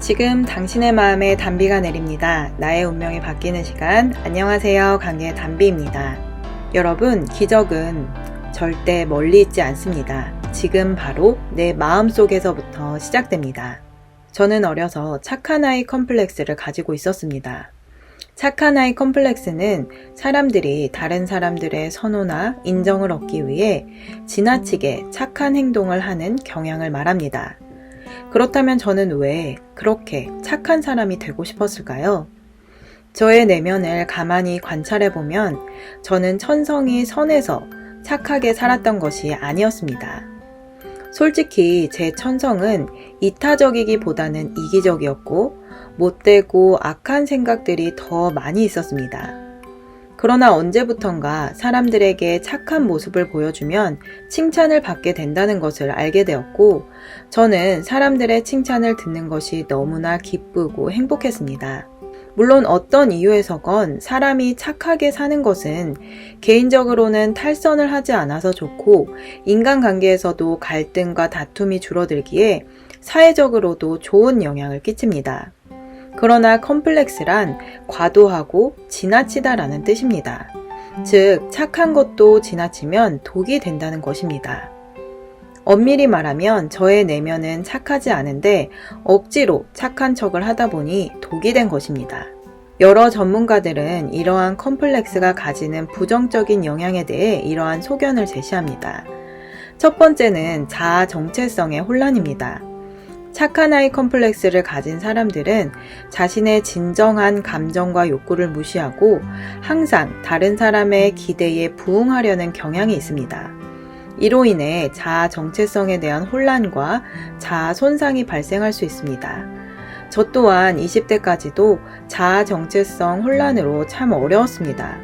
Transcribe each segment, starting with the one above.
지금 당신의 마음에 단비가 내립니다. 나의 운명이 바뀌는 시간. 안녕하세요. 강의 단비입니다. 여러분, 기적은 절대 멀리 있지 않습니다. 지금 바로 내 마음 속에서부터 시작됩니다. 저는 어려서 착한 아이 컴플렉스를 가지고 있었습니다. 착한 아이 컴플렉스는 사람들이 다른 사람들의 선호나 인정을 얻기 위해 지나치게 착한 행동을 하는 경향을 말합니다. 그렇다면 저는 왜 그렇게 착한 사람이 되고 싶었을까요? 저의 내면을 가만히 관찰해보면 저는 천성이 선해서 착하게 살았던 것이 아니었습니다. 솔직히 제 천성은 이타적이기보다는 이기적이었고 못되고 악한 생각들이 더 많이 있었습니다. 그러나 언제부턴가 사람들에게 착한 모습을 보여주면 칭찬을 받게 된다는 것을 알게 되었고, 저는 사람들의 칭찬을 듣는 것이 너무나 기쁘고 행복했습니다. 물론 어떤 이유에서건 사람이 착하게 사는 것은 개인적으로는 탈선을 하지 않아서 좋고, 인간관계에서도 갈등과 다툼이 줄어들기에 사회적으로도 좋은 영향을 끼칩니다. 그러나 컴플렉스란 과도하고 지나치다라는 뜻입니다. 즉, 착한 것도 지나치면 독이 된다는 것입니다. 엄밀히 말하면 저의 내면은 착하지 않은데 억지로 착한 척을 하다 보니 독이 된 것입니다. 여러 전문가들은 이러한 컴플렉스가 가지는 부정적인 영향에 대해 이러한 소견을 제시합니다. 첫 번째는 자아 정체성의 혼란입니다. 착한 아이 컴플렉스를 가진 사람들은 자신의 진정한 감정과 욕구를 무시하고 항상 다른 사람의 기대에 부응하려는 경향이 있습니다. 이로 인해 자아 정체성에 대한 혼란과 자아 손상이 발생할 수 있습니다. 저 또한 20대까지도 자아 정체성 혼란으로 참 어려웠습니다.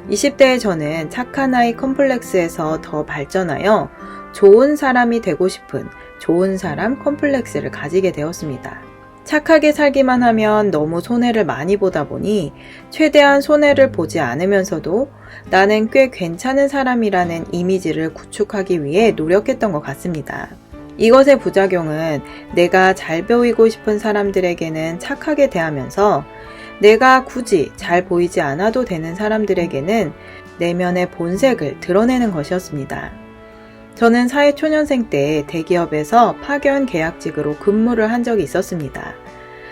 20대의 저는 착한 아이 컴플렉스에서 더 발전하여 좋은 사람이 되고 싶은 좋은 사람 컴플렉스를 가지게 되었습니다. 착하게 살기만 하면 너무 손해를 많이 보다 보니 최대한 손해를 보지 않으면서도 나는 꽤 괜찮은 사람이라는 이미지를 구축하기 위해 노력했던 것 같습니다. 이것의 부작용은 내가 잘 보이고 싶은 사람들에게는 착하게 대하면서 내가 굳이 잘 보이지 않아도 되는 사람들에게는 내면의 본색을 드러내는 것이었습니다. 저는 사회초년생 때 대기업에서 파견 계약직으로 근무를 한 적이 있었습니다.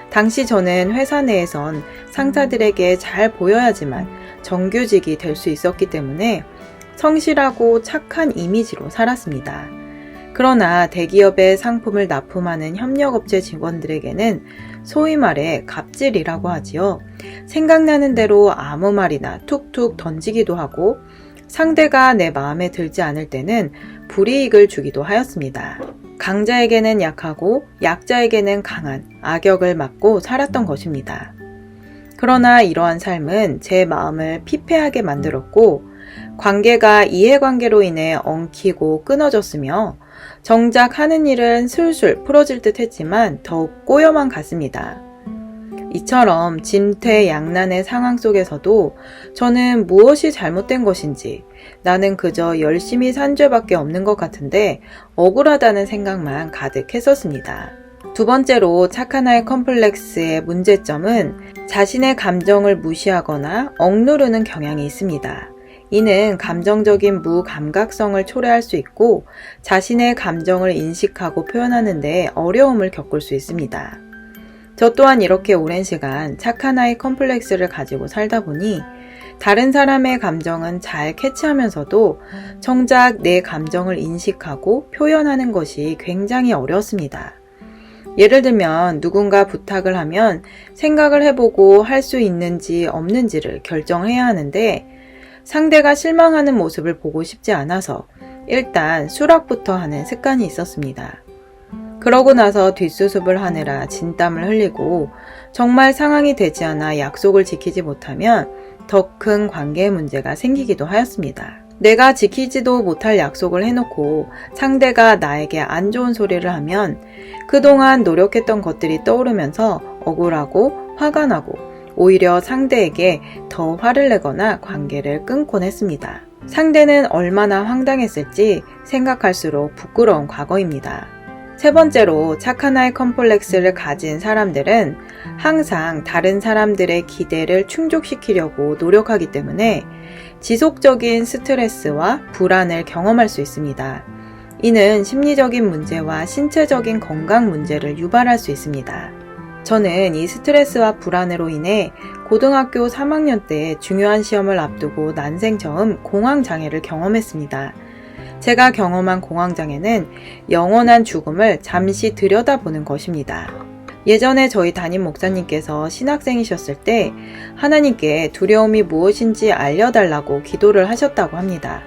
당시 저는 회사 내에선 상사들에게 잘 보여야지만 정규직이 될 수 있었기 때문에 성실하고 착한 이미지로 살았습니다. 그러나 대기업의 상품을 납품하는 협력업체 직원들에게는 소위 말해 갑질이라고 하지요. 생각나는 대로 아무 말이나 툭툭 던지기도 하고 상대가 내 마음에 들지 않을 때는 불이익을 주기도 하였습니다. 강자에게는 약하고 약자에게는 강한 악역을 맡고 살았던 것입니다. 그러나 이러한 삶은 제 마음을 피폐하게 만들었고 관계가 이해관계로 인해 엉키고 끊어졌으며 정작 하는 일은 술술 풀어질 듯 했지만 더욱 꼬여만 갔습니다. 이처럼 진퇴양난의 상황 속에서도 저는 무엇이 잘못된 것인지 나는 그저 열심히 산 죄밖에 없는 것 같은데 억울하다는 생각만 가득했었습니다. 두 번째로 착한 아이 컴플렉스의 문제점은 자신의 감정을 무시하거나 억누르는 경향이 있습니다. 이는 감정적인 무감각성을 초래할 수 있고 자신의 감정을 인식하고 표현하는 데 어려움을 겪을 수 있습니다. 저 또한 이렇게 오랜 시간 착한 아이 컴플렉스를 가지고 살다 보니 다른 사람의 감정은 잘 캐치하면서도 정작 내 감정을 인식하고 표현하는 것이 굉장히 어려웠습니다. 예를 들면 누군가 부탁을 하면 생각을 해보고 할 수 있는지 없는지를 결정해야 하는데 상대가 실망하는 모습을 보고 싶지 않아서 일단 수락부터 하는 습관이 있었습니다. 그러고 나서 뒷수습을 하느라 진땀을 흘리고 정말 상황이 되지 않아 약속을 지키지 못하면 더 큰 관계의 문제가 생기기도 하였습니다. 내가 지키지도 못할 약속을 해놓고 상대가 나에게 안 좋은 소리를 하면 그동안 노력했던 것들이 떠오르면서 억울하고 화가 나고 오히려 상대에게 더 화를 내거나 관계를 끊곤 했습니다. 상대는 얼마나 황당했을지 생각할수록 부끄러운 과거입니다. 세 번째로 착한 아이 컴플렉스를 가진 사람들은 항상 다른 사람들의 기대를 충족시키려고 노력하기 때문에 지속적인 스트레스와 불안을 경험할 수 있습니다. 이는 심리적인 문제와 신체적인 건강 문제를 유발할 수 있습니다. 저는 이 스트레스와 불안으로 인해 고등학교 3학년 때 중요한 시험을 앞두고 난생 처음 공황장애를 경험했습니다. 제가 경험한 공황장애는 영원한 죽음을 잠시 들여다보는 것입니다. 예전에 저희 담임 목사님께서 신학생이셨을 때 하나님께 두려움이 무엇인지 알려달라고 기도를 하셨다고 합니다.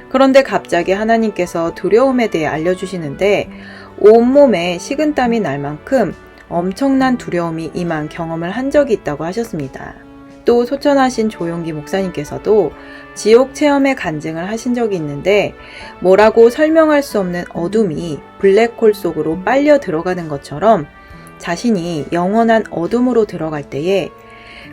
그런데 갑자기 하나님께서 두려움에 대해 알려주시는데 온몸에 식은땀이 날 만큼 엄청난 두려움이 임한 경험을 한 적이 있다고 하셨습니다. 또 소천하신 조용기 목사님께서도 지옥 체험의 간증을 하신 적이 있는데 뭐라고 설명할 수 없는 어둠이 블랙홀 속으로 빨려 들어가는 것처럼 자신이 영원한 어둠으로 들어갈 때에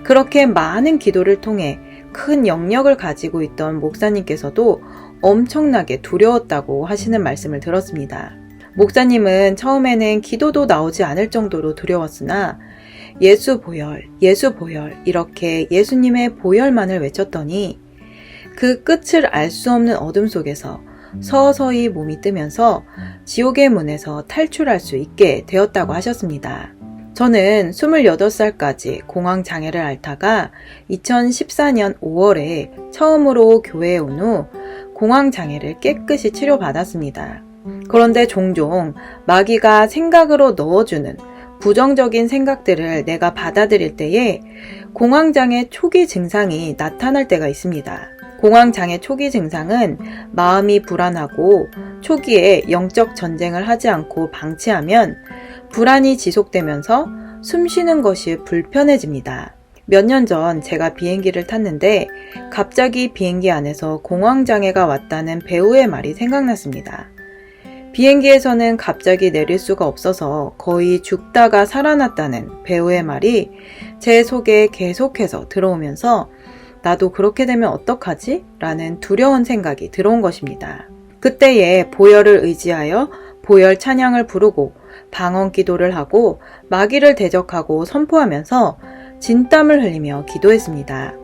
그렇게 많은 기도를 통해 큰 영역을 가지고 있던 목사님께서도 엄청나게 두려웠다고 하시는 말씀을 들었습니다. 목사님은 처음에는 기도도 나오지 않을 정도로 두려웠으나 예수 보혈, 예수 보혈 이렇게 예수님의 보혈만을 외쳤더니 그 끝을 알 수 없는 어둠 속에서 서서히 몸이 뜨면서 지옥의 문에서 탈출할 수 있게 되었다고 하셨습니다. 저는 28살까지 공황장애를 앓다가 2014년 5월에 처음으로 교회에 온 후 공황장애를 깨끗이 치료받았습니다. 그런데 종종 마귀가 생각으로 넣어주는 부정적인 생각들을 내가 받아들일 때에 공황장애 초기 증상이 나타날 때가 있습니다. 공황장애 초기 증상은 마음이 불안하고 초기에 영적 전쟁을 하지 않고 방치하면 불안이 지속되면서 숨 쉬는 것이 불편해집니다. 몇 년 전 제가 비행기를 탔는데 갑자기 비행기 안에서 공황장애가 왔다는 배우의 말이 생각났습니다. 비행기에서는 갑자기 내릴 수가 없어서 거의 죽다가 살아났다는 배우의 말이 제 속에 계속해서 들어오면서 나도 그렇게 되면 어떡하지? 라는 두려운 생각이 들어온 것입니다. 그때에 보혈을 의지하여 보혈 찬양을 부르고 방언 기도를 하고 마귀를 대적하고 선포하면서 진땀을 흘리며 기도했습니다.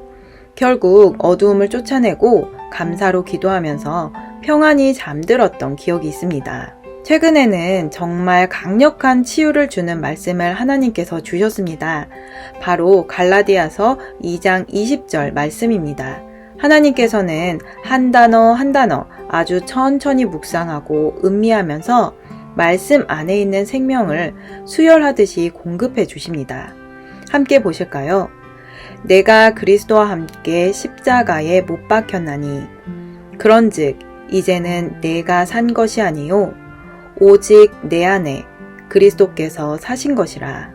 결국 어두움을 쫓아내고 감사로 기도하면서 평안히 잠들었던 기억이 있습니다. 최근에는 정말 강력한 치유를 주는 말씀을 하나님께서 주셨습니다. 바로 갈라디아서 2장 20절 말씀입니다. 하나님께서는 한 단어 한 단어 아주 천천히 묵상하고 음미하면서 말씀 안에 있는 생명을 수혈하듯이 공급해 주십니다. 함께 보실까요? 내가 그리스도와 함께 십자가에 못 박혔나니 그런즉 이제는 내가 산 것이 아니요 오직 내 안에 그리스도께서 사신 것이라.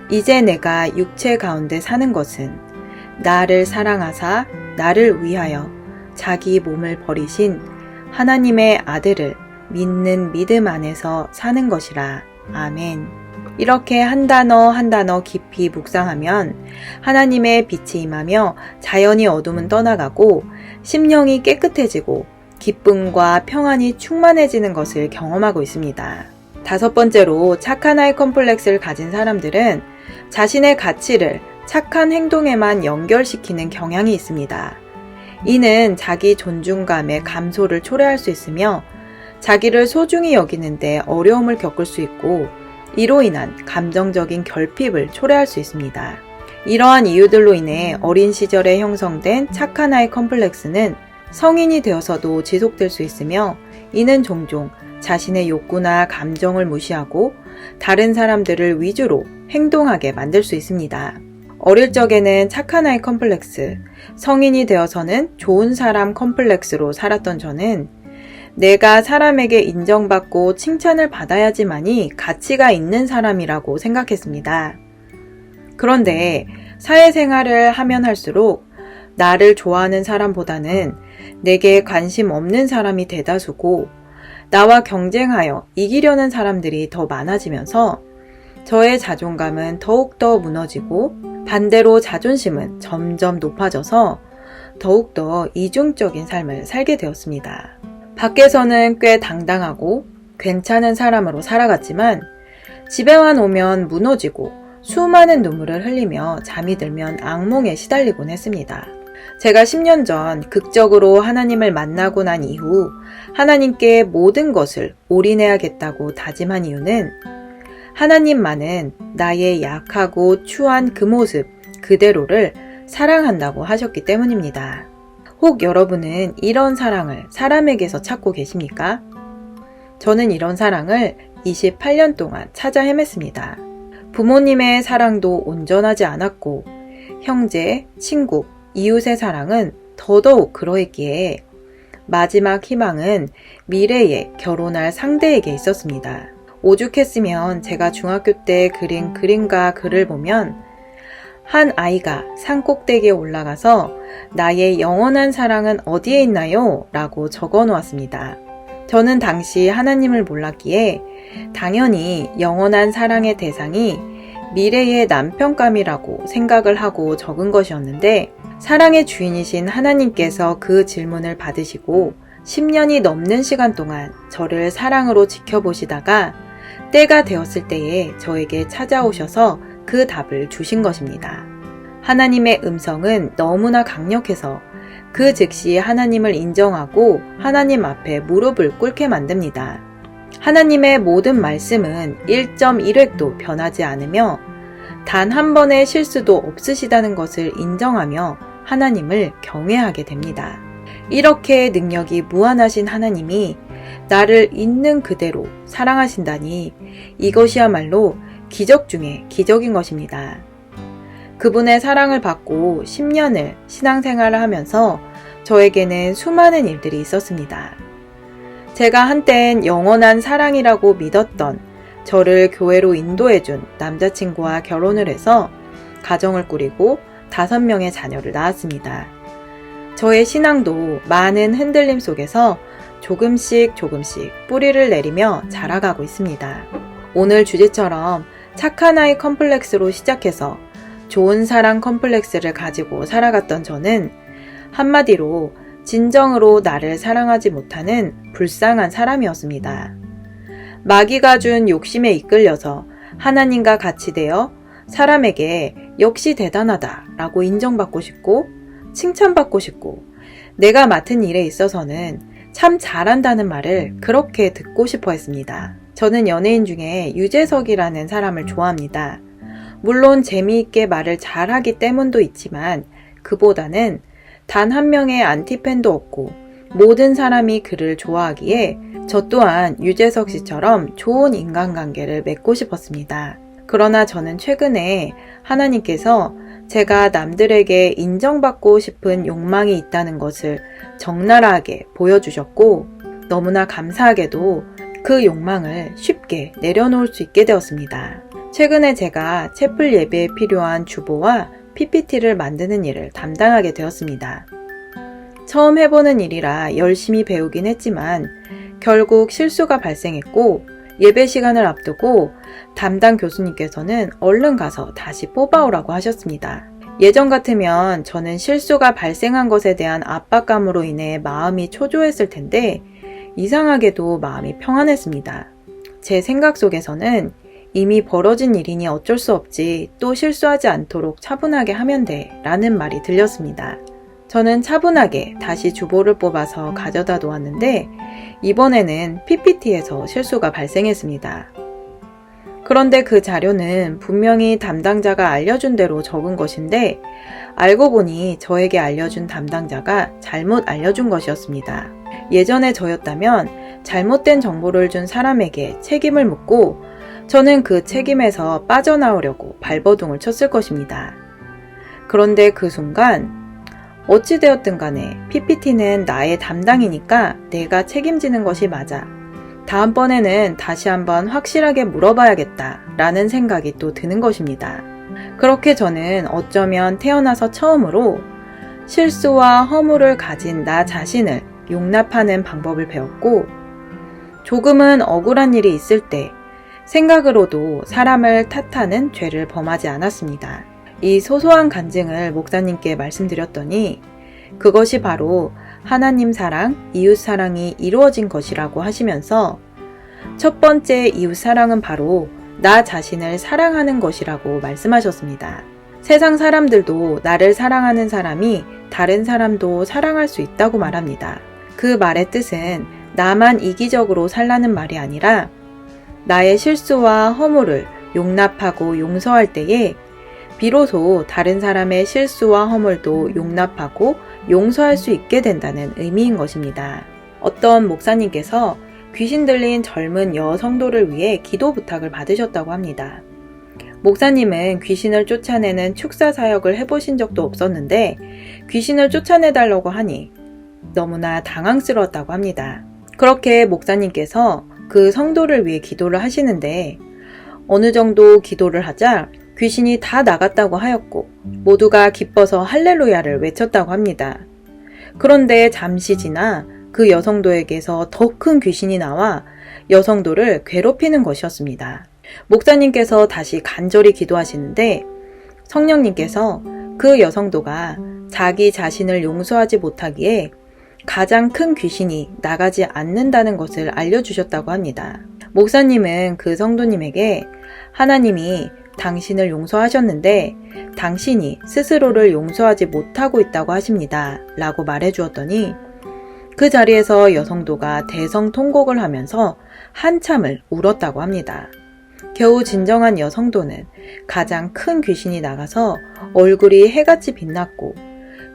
이제 내가 육체 가운데 사는 것은 나를 사랑하사 나를 위하여 자기 몸을 버리신 하나님의 아들을 믿는 믿음 안에서 사는 것이라. 아멘. 이렇게 한 단어 한 단어 깊이 묵상하면 하나님의 빛이 임하며 자연히 어둠은 떠나가고 심령이 깨끗해지고 기쁨과 평안이 충만해지는 것을 경험하고 있습니다. 다섯 번째로 착한 아이 컴플렉스를 가진 사람들은 자신의 가치를 착한 행동에만 연결시키는 경향이 있습니다. 이는 자기 존중감의 감소를 초래할 수 있으며 자기를 소중히 여기는데 어려움을 겪을 수 있고 이로 인한 감정적인 결핍을 초래할 수 있습니다. 이러한 이유들로 인해 어린 시절에 형성된 착한 아이 컴플렉스는 성인이 되어서도 지속될 수 있으며 이는 종종 자신의 욕구나 감정을 무시하고 다른 사람들을 위주로 행동하게 만들 수 있습니다. 어릴 적에는 착한 아이 컴플렉스, 성인이 되어서는 좋은 사람 컴플렉스로 살았던 저는 내가 사람에게 인정받고 칭찬을 받아야지만이 가치가 있는 사람이라고 생각했습니다. 그런데 사회생활을 하면 할수록 나를 좋아하는 사람보다는 내게 관심 없는 사람이 대다수고 나와 경쟁하여 이기려는 사람들이 더 많아지면서 저의 자존감은 더욱더 무너지고 반대로 자존심은 점점 높아져서 더욱더 이중적인 삶을 살게 되었습니다. 밖에서는 꽤 당당하고 괜찮은 사람으로 살아갔지만 집에만 오면 무너지고 수많은 눈물을 흘리며 잠이 들면 악몽에 시달리곤 했습니다. 제가 10년 전 극적으로 하나님을 만나고 난 이후 하나님께 모든 것을 올인해야겠다고 다짐한 이유는 하나님만은 나의 약하고 추한 그 모습 그대로를 사랑한다고 하셨기 때문입니다. 혹 여러분은 이런 사랑을 사람에게서 찾고 계십니까? 저는 이런 사랑을 28년 동안 찾아 헤맸습니다. 부모님의 사랑도 온전하지 않았고 형제, 친구, 이웃의 사랑은 더더욱 그러했기에 마지막 희망은 미래에 결혼할 상대에게 있었습니다. 오죽했으면 제가 중학교 때 그린 그림과 글을 보면 한 아이가 산꼭대기에 올라가서 나의 영원한 사랑은 어디에 있나요? 라고 적어 놓았습니다. 저는 당시 하나님을 몰랐기에 당연히 영원한 사랑의 대상이 미래의 남편감이라고 생각을 하고 적은 것이었는데 사랑의 주인이신 하나님께서 그 질문을 받으시고 10년이 넘는 시간 동안 저를 사랑으로 지켜보시다가 때가 되었을 때에 저에게 찾아오셔서 그 답을 주신 것입니다. 하나님의 음성은 너무나 강력해서 그 즉시 하나님을 인정하고 하나님 앞에 무릎을 꿇게 만듭니다. 하나님의 모든 말씀은 1.1획도 변하지 않으며 단 한 번의 실수도 없으시다는 것을 인정하며 하나님을 경외하게 됩니다. 이렇게 능력이 무한하신 하나님이 나를 있는 그대로 사랑하신다니 이것이야말로 기적 중에 기적인 것입니다. 그분의 사랑을 받고 10년을 신앙생활을 하면서 저에게는 수많은 일들이 있었습니다. 제가 한땐 영원한 사랑이라고 믿었던 저를 교회로 인도해준 남자친구와 결혼을 해서 가정을 꾸리고 5명의 자녀를 낳았습니다. 저의 신앙도 많은 흔들림 속에서 조금씩 뿌리를 내리며 자라가고 있습니다. 오늘 주제처럼 착한 아이 컴플렉스로 시작해서 좋은 사랑 컴플렉스를 가지고 살아갔던 저는 한마디로 진정으로 나를 사랑하지 못하는 불쌍한 사람이었습니다. 마귀가 준 욕심에 이끌려서 하나님과 같이 되어 사람에게 역시 대단하다 라고 인정받고 싶고 칭찬받고 싶고 내가 맡은 일에 있어서는 참 잘한다는 말을 그렇게 듣고 싶어 했습니다. 저는 연예인 중에 유재석이라는 사람을 좋아합니다. 물론 재미있게 말을 잘하기 때문도 있지만 그보다는 단 한 명의 안티팬도 없고 모든 사람이 그를 좋아하기에 저 또한 유재석 씨처럼 좋은 인간관계를 맺고 싶었습니다. 그러나 저는 최근에 하나님께서 제가 남들에게 인정받고 싶은 욕망이 있다는 것을 적나라하게 보여주셨고 너무나 감사하게도 그 욕망을 쉽게 내려놓을 수 있게 되었습니다. 최근에 제가 채플 예배에 필요한 주보와 PPT를 만드는 일을 담당하게 되었습니다. 처음 해보는 일이라 열심히 배우긴 했지만 결국 실수가 발생했고 예배 시간을 앞두고 담당 교수님께서는 얼른 가서 다시 뽑아오라고 하셨습니다. 예전 같으면 저는 실수가 발생한 것에 대한 압박감으로 인해 마음이 초조했을 텐데 이상하게도 마음이 평안했습니다. 제 생각 속에서는 이미 벌어진 일이니 어쩔 수 없지 또 실수하지 않도록 차분하게 하면 돼 라는 말이 들렸습니다. 저는 차분하게 다시 주보를 뽑아서 가져다 놓았는데 이번에는 PPT에서 실수가 발생했습니다. 그런데 그 자료는 분명히 담당자가 알려준 대로 적은 것인데 알고 보니 저에게 알려준 담당자가 잘못 알려준 것이었습니다. 예전에 저였다면 잘못된 정보를 준 사람에게 책임을 묻고 저는 그 책임에서 빠져나오려고 발버둥을 쳤을 것입니다. 그런데 그 순간 어찌되었든 간에 PPT는 나의 담당이니까 내가 책임지는 것이 맞아. 다음번에는 다시 한번 확실하게 물어봐야겠다 라는 생각이 또 드는 것입니다. 그렇게 저는 어쩌면 태어나서 처음으로 실수와 허물을 가진 나 자신을 용납하는 방법을 배웠고 조금은 억울한 일이 있을 때 생각으로도 사람을 탓하는 죄를 범하지 않았습니다. 이 소소한 간증을 목사님께 말씀드렸더니 그것이 바로 하나님 사랑, 이웃 사랑이 이루어진 것이라고 하시면서 첫 번째 이웃 사랑은 바로 나 자신을 사랑하는 것이라고 말씀하셨습니다. 세상 사람들도 나를 사랑하는 사람이 다른 사람도 사랑할 수 있다고 말합니다. 그 말의 뜻은 나만 이기적으로 살라는 말이 아니라 나의 실수와 허물을 용납하고 용서할 때에 비로소 다른 사람의 실수와 허물도 용납하고 용서할 수 있게 된다는 의미인 것입니다. 어떤 목사님께서 귀신 들린 젊은 여성도를 위해 기도 부탁을 받으셨다고 합니다. 목사님은 귀신을 쫓아내는 축사 사역을 해보신 적도 없었는데 귀신을 쫓아내달라고 하니 너무나 당황스러웠다고 합니다. 그렇게 목사님께서 그 성도를 위해 기도를 하시는데 어느 정도 기도를 하자 귀신이 다 나갔다고 하였고 모두가 기뻐서 할렐루야를 외쳤다고 합니다. 그런데 잠시 지나 그 여성도에게서 더 큰 귀신이 나와 여성도를 괴롭히는 것이었습니다. 목사님께서 다시 간절히 기도하시는데 성령님께서 그 여성도가 자기 자신을 용서하지 못하기에 가장 큰 귀신이 나가지 않는다는 것을 알려주셨다고 합니다. 목사님은 그 성도님에게 하나님이 당신을 용서하셨는데 당신이 스스로를 용서하지 못하고 있다고 하십니다. 라고 말해주었더니 그 자리에서 여성도가 대성통곡을 하면서 한참을 울었다고 합니다. 겨우 진정한 여성도는 가장 큰 귀신이 나가서 얼굴이 해같이 빛났고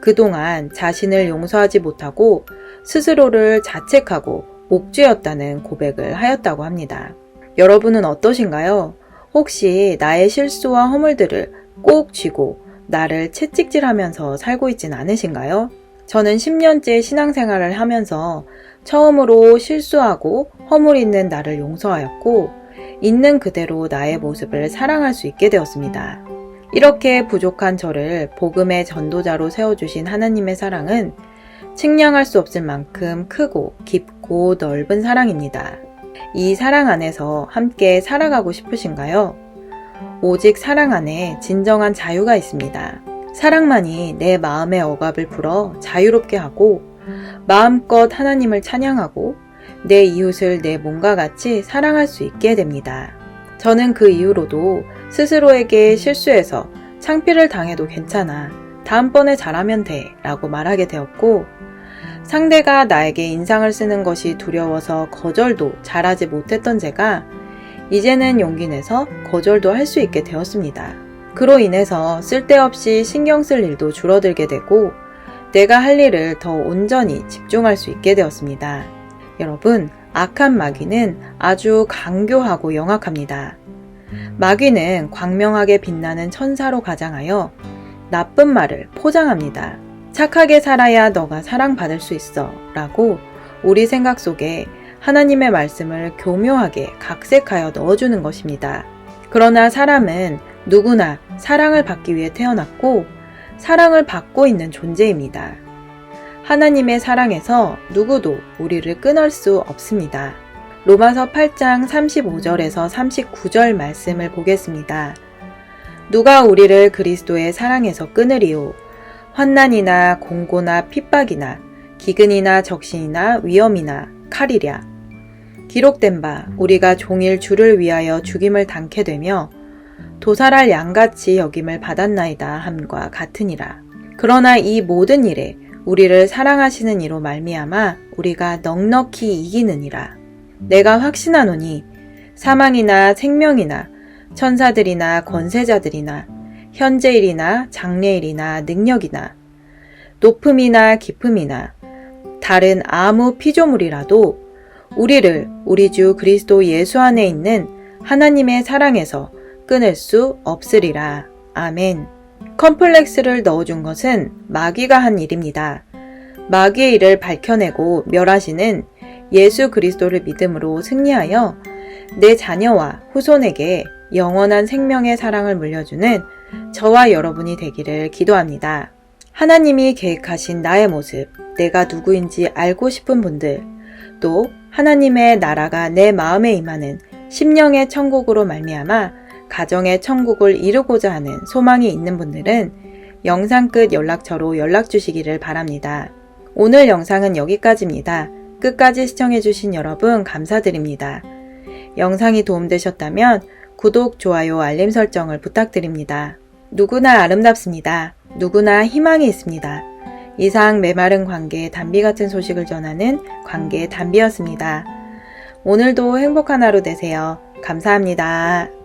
그동안 자신을 용서하지 못하고 스스로를 자책하고 옥죄었다는 고백을 하였다고 합니다. 여러분은 어떠신가요? 혹시 나의 실수와 허물들을 꼭 쥐고 나를 채찍질하면서 살고 있진 않으신가요? 저는 10년째 신앙생활을 하면서 처음으로 실수하고 허물 있는 나를 용서하였고 있는 그대로 나의 모습을 사랑할 수 있게 되었습니다. 이렇게 부족한 저를 복음의 전도자로 세워주신 하나님의 사랑은 측량할 수 없을 만큼 크고 깊고 넓은 사랑입니다. 이 사랑 안에서 함께 살아가고 싶으신가요? 오직 사랑 안에 진정한 자유가 있습니다. 사랑만이 내 마음의 억압을 풀어 자유롭게 하고 마음껏 하나님을 찬양하고 내 이웃을 내 몸과 같이 사랑할 수 있게 됩니다. 저는 그 이후로도 스스로에게 실수해서 창피를 당해도 괜찮아. 다음번에 잘하면 돼. 라고 말하게 되었고 상대가 나에게 인상을 쓰는 것이 두려워서 거절도 잘하지 못했던 제가 이제는 용기 내서 거절도 할 수 있게 되었습니다. 그로 인해서 쓸데없이 신경 쓸 일도 줄어들게 되고 내가 할 일을 더 온전히 집중할 수 있게 되었습니다. 여러분, 악한 마귀는 아주 강교하고 영악합니다. 마귀는 광명하게 빛나는 천사로 가장하여 나쁜 말을 포장합니다. 착하게 살아야 너가 사랑받을 수 있어 라고 우리 생각 속에 하나님의 말씀을 교묘하게 각색하여 넣어주는 것입니다. 그러나 사람은 누구나 사랑을 받기 위해 태어났고 사랑을 받고 있는 존재입니다. 하나님의 사랑에서 누구도 우리를 끊을 수 없습니다. 로마서 8장 35절에서 39절 말씀을 보겠습니다. 누가 우리를 그리스도의 사랑에서 끊으리요? 환난이나 공고나 핍박이나 기근이나 적신이나 위험이나 칼이랴. 기록된 바 우리가 종일 주를 위하여 죽임을 당케 되며 도살할 양같이 여김을 받았나이다 함과 같으니라. 그러나 이 모든 일에 우리를 사랑하시는 이로 말미암아 우리가 넉넉히 이기느니라. 내가 확신하노니 사망이나 생명이나 천사들이나 권세자들이나 현재일이나 장래일이나 능력이나 높음이나 깊음이나 다른 아무 피조물이라도 우리를 우리 주 그리스도 예수 안에 있는 하나님의 사랑에서 끊을 수 없으리라. 아멘. 컴플렉스를 넣어준 것은 마귀가 한 일입니다. 마귀의 일을 밝혀내고 멸하시는 예수 그리스도를 믿음으로 승리하여 내 자녀와 후손에게 영원한 생명의 사랑을 물려주는 저와 여러분이 되기를 기도합니다. 하나님이 계획하신 나의 모습, 내가 누구인지 알고 싶은 분들, 또 하나님의 나라가 내 마음에 임하는 심령의 천국으로 말미암아 가정의 천국을 이루고자 하는 소망이 있는 분들은 영상 끝 연락처로 연락 주시기를 바랍니다. 오늘 영상은 여기까지입니다. 끝까지 시청해주신 여러분 감사드립니다. 영상이 도움되셨다면 구독, 좋아요, 알림 설정을 부탁드립니다. 누구나 아름답습니다. 누구나 희망이 있습니다. 이상 메마른 관계 담비 같은 소식을 전하는 관계 담비였습니다. 오늘도 행복한 하루 되세요. 감사합니다.